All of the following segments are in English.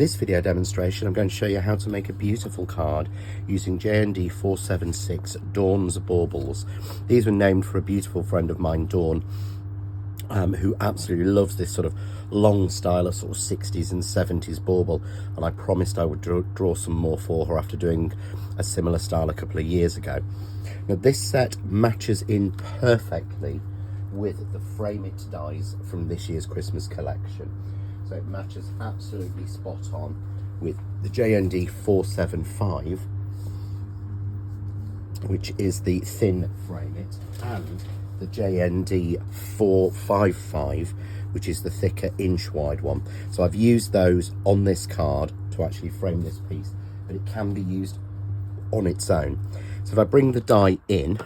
this video demonstration, I'm going to show you how to make a beautiful card using JND476 Dawn's Baubles. These were named for a beautiful friend of mine, Dawn, who absolutely loves this sort of long style of sort of 60s and 70s bauble, and I promised I would draw some more for her after doing a similar style a couple of years ago. Now this set matches in perfectly with the Frame It dies from this year's Christmas collection. So it matches absolutely spot on with the JND475, which is the thin Frame It, and the JND455, which is the thicker inch wide one. So I've used those on this card to actually frame this piece, but it can be used on its own. So if I bring the die in,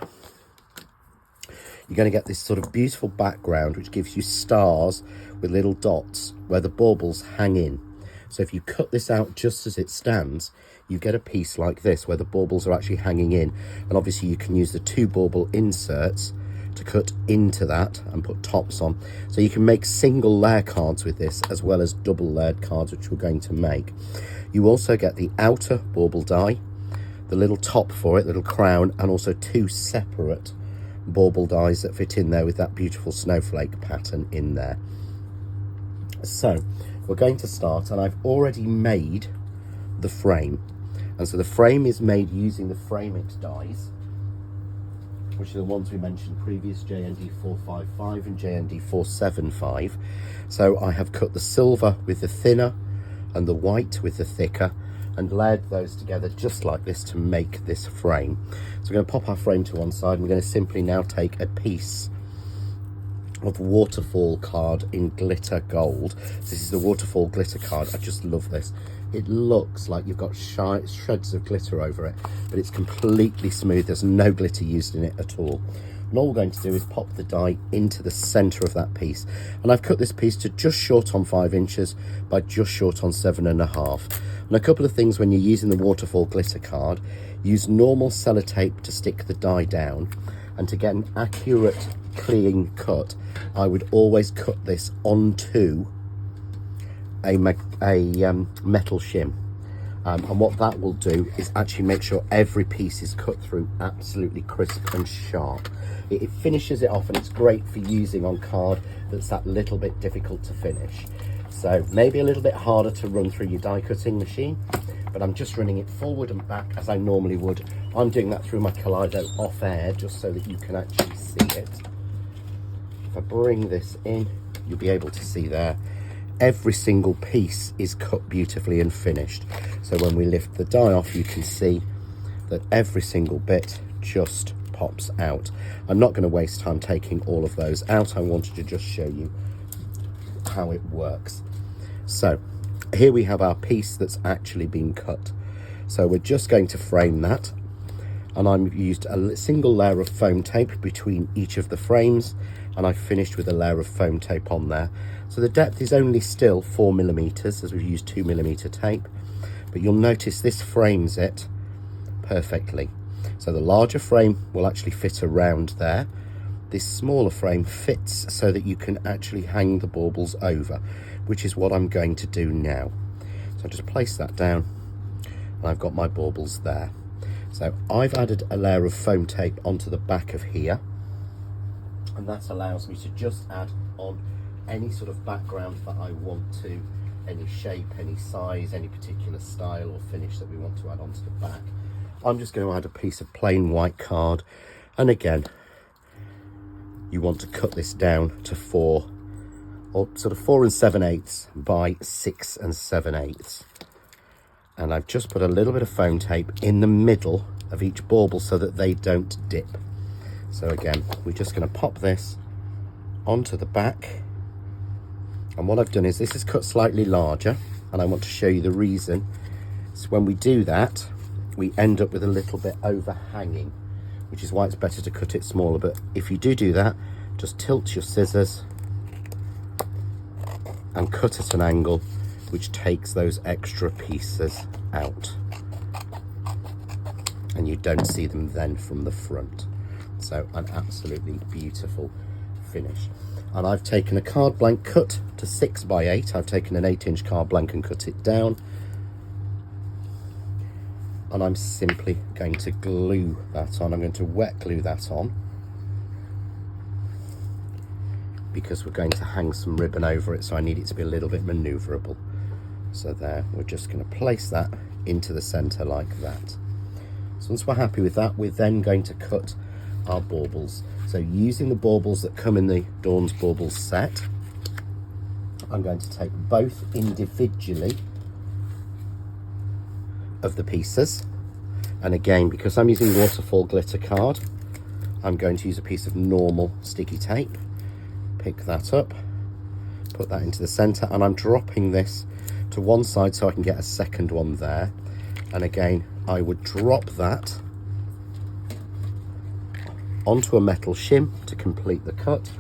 you're going to get this sort of beautiful background which gives you stars with little dots where the baubles hang in. So if you cut this out just as it stands, you get a piece like this where the baubles are actually hanging in, and obviously you can use the 2 bauble inserts to cut into that and put tops on. So you can make single layer cards with this as well as double layered cards, which we're going to make. You also get the outer bauble die, the little top for it, little crown, and also 2 separate bauble dies that fit in there with that beautiful snowflake pattern in there. So we're going to start, and I've already made the frame, and so the frame is made using the Frame It dies, which are the ones we mentioned previous, JND455 and JND475. So I have cut the silver with the thinner and the white with the thicker and layered those together just like this to make this frame. So we're going to pop our frame to one side, and we're going to simply now take a piece of waterfall card in glitter gold. This is the waterfall glitter card. I just love this. It looks like you've got shreds of glitter over it, but it's completely smooth. There's no glitter used in it at all. And all we're going to do is pop the die into the center of that piece, and I've cut this piece to just short on 5 inches by just short on 7.5. And a couple of things when you're using the waterfall glitter card: use normal sellotape to stick the die down, and to get an accurate clean cut, I would always cut this onto a metal shim, and what that will do is actually make sure every piece is cut through absolutely crisp and sharp. It finishes it off, and it's great for using on card that's that little bit difficult to finish. So maybe a little bit harder to run through your die cutting machine, but I'm just running it forward and back as I normally would. I'm doing that through my Kaleido off air just so that you can actually see it. If I bring this in, you'll be able to see there every single piece is cut beautifully and finished. So when we lift the die off, you can see that every single bit just pops out. I'm not going to waste time taking all of those out. I wanted to just show you how it works. So here we have our piece that's actually been cut. So we're just going to frame that, and I've used a single layer of foam tape between each of the frames, and I've finished with a layer of foam tape on there. So the depth is only still 4mm, as we've used 2mm tape, but you'll notice this frames it perfectly. So the larger frame will actually fit around there. This smaller frame fits so that you can actually hang the baubles over, which is what I'm going to do now. So I just place that down, and I've got my baubles there. So I've added a layer of foam tape onto the back of here, and that allows me to just add on any sort of background that I want to, any shape, any size, any particular style or finish that we want to add onto the back. I'm just going to add a piece of plain white card, and again, you want to cut this down to 4 7/8 by 6 7/8. And I've just put a little bit of foam tape in the middle of each bauble so that they don't dip. So again, we're just going to pop this onto the back, and what I've done is this is cut slightly larger, and I want to show you the reason. So when we do that, we end up with a little bit overhanging, which is why it's better to cut it smaller. But if you do that, just tilt your scissors and cut at an angle which takes those extra pieces out, and you don't see them then from the front. So an absolutely beautiful finish. And I've taken a card blank cut to 6x8. I've taken an 8-inch card blank and cut it down. And I'm simply going to glue that on. I'm going to wet glue that on, because we're going to hang some ribbon over it, so I need it to be a little bit manoeuvrable. So there, we're just going to place that into the centre like that. So once we're happy with that, we're then going to cut our baubles. So using the baubles that come in the Dawn's Baubles set, I'm going to take both individually of the pieces. And again, because I'm using waterfall glitter card, I'm going to use a piece of normal sticky tape. Pick that up, put that into the centre, and I'm dropping this to one side so I can get a second one there. And again, I would drop that onto a metal shim to complete the cut,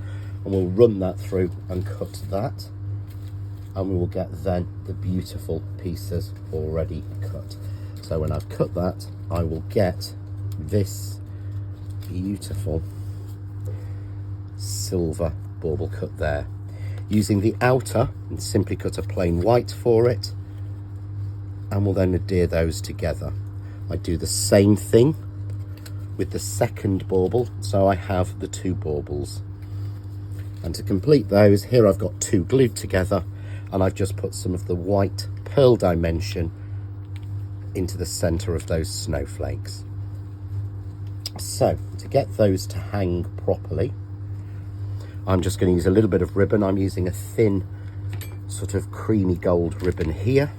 and we'll run that through and cut that, and we will get then the beautiful pieces already cut. So when I've cut that, I will get this beautiful silver bauble cut there. Using the outer, and simply cut a plain white for it, and we'll then adhere those together. I do the same thing with the second bauble, so I have the two baubles. And to complete those, here I've got two glued together, and I've just put some of the white pearl dimension into the centre of those snowflakes. So to get those to hang properly, I'm just going to use a little bit of ribbon. I'm using a thin sort of creamy gold ribbon here.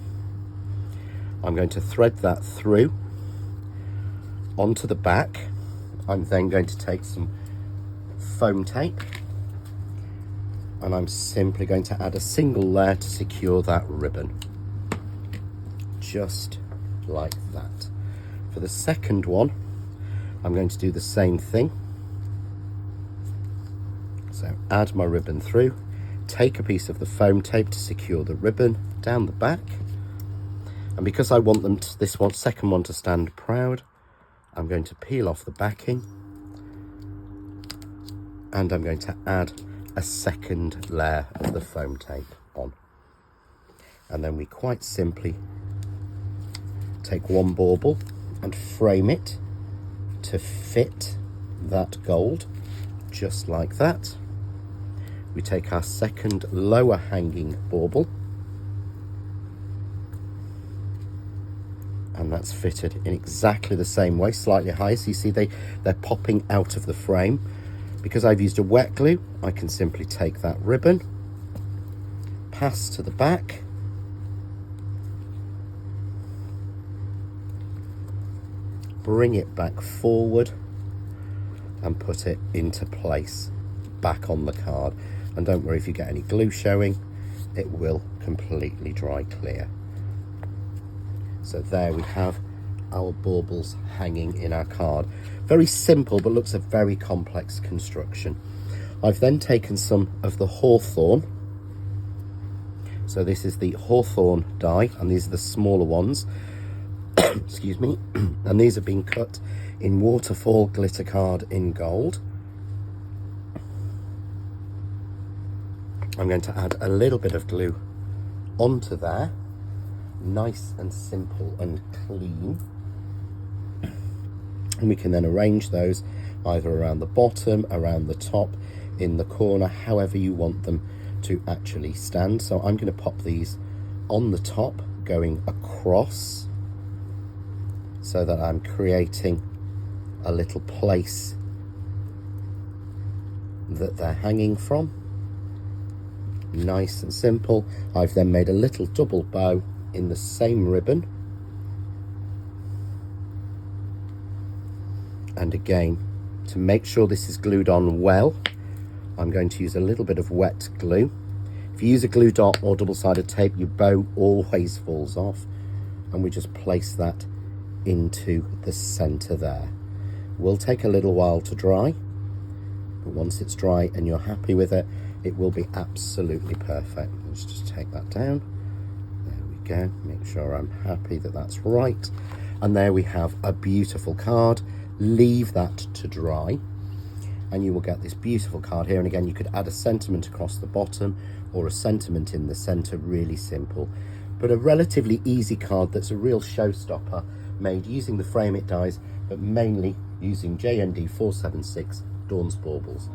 I'm going to thread that through onto the back. I'm then going to take some foam tape, and I'm simply going to add a single layer to secure that ribbon, just like that. For the second one, I'm going to do the same thing. So add my ribbon through, take a piece of the foam tape to secure the ribbon down the back, and because I want them to, this one, second one, to stand proud, I'm going to peel off the backing, and I'm going to add a second layer of the foam tape on. And then we quite simply take one bauble and frame it to fit that gold, just like that. We take our second lower hanging bauble, and that's fitted in exactly the same way, slightly higher. So you see they're popping out of the frame. Because I've used a wet glue, I can simply take that ribbon, pass to the back, bring it back forward, and put it into place back on the card. And don't worry if you get any glue showing, it will completely dry clear. So there we have our baubles hanging in our card. Very simple, but looks a very complex construction. I've then taken some of the hawthorn. So this is the hawthorn die, and these are the smaller ones. Excuse me. And these have been cut in waterfall glitter card in gold. I'm going to add a little bit of glue onto there, nice and simple and clean. And we can then arrange those either around the bottom, around the top, in the corner, however you want them to actually stand. So I'm going to pop these on the top, going across, so that I'm creating a little place that they're hanging from. Nice and simple. I've then made a little double bow in the same ribbon. And again, to make sure this is glued on well, I'm going to use a little bit of wet glue. If you use a glue dot or double-sided tape, your bow always falls off. And we just place that into the center there. Will take a little while to dry, but once it's dry and you're happy with it, it will be absolutely perfect. Let's just take that down. There we go. Make sure I'm happy that that's right. And there we have a beautiful card. Leave that to dry. and you will get this beautiful card here. And again, you could add a sentiment across the bottom or a sentiment in the center, really simple. But a relatively easy card that's a real showstopper, made using the frame it dies, but mainly using JND476 Dawn's Baubles.